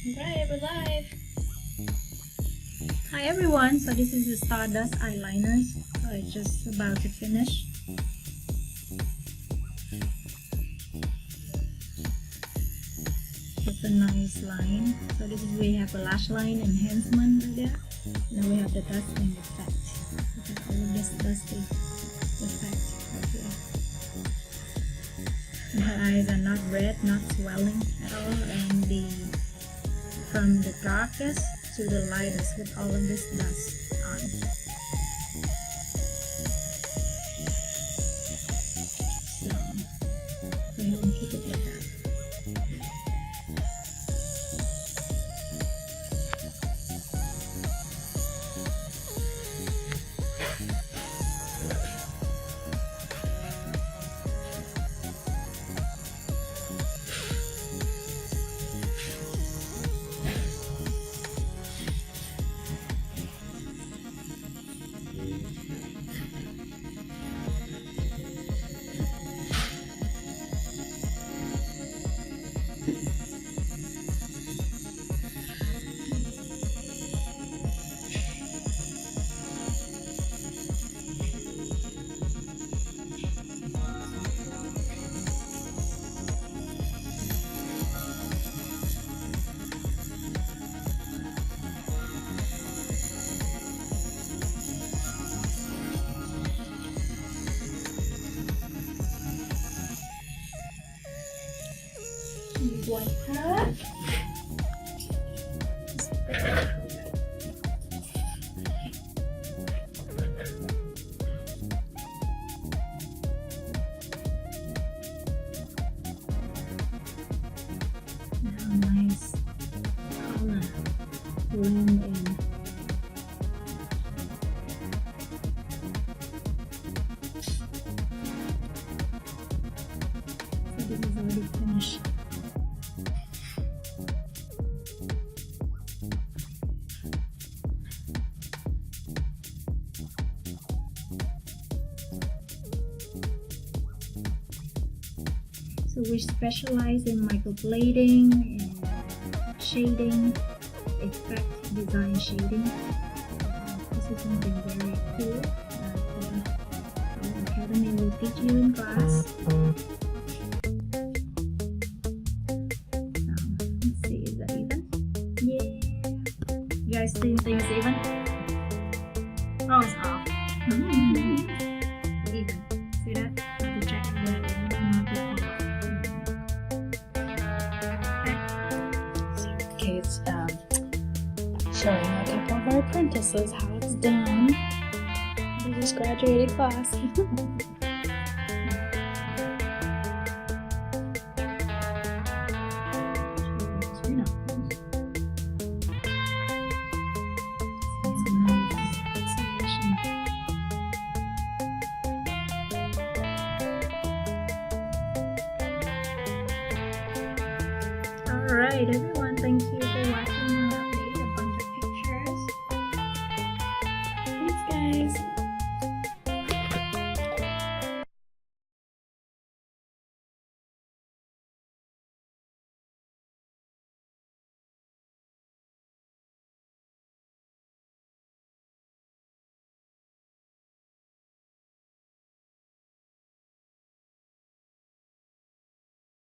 Alright, we're live. Hi everyone, so this is the Stardust Eyeliners. So it's just about to finish. It's a nice line. So this is where you have a lash line enhancement right there. And then we have the dusting effect. Look at all of this dusting effect right here. Her eyes are not red, not swelling at all, and from the darkest to the lightest with all of this dust on. So go ahead and keep it like that. Like that. Now nice color blend in. So this is already finished. So we specialize in microblading and shading, effect design shading. This is something very cool that our academy will teach you in class. Let's see, is that even? Yeah. You guys think it's even? Oh, it's off. Even. See that? Have to check that. It's showing a couple of our apprentices how it's done. They just graduated class. Alright everyone, thank you.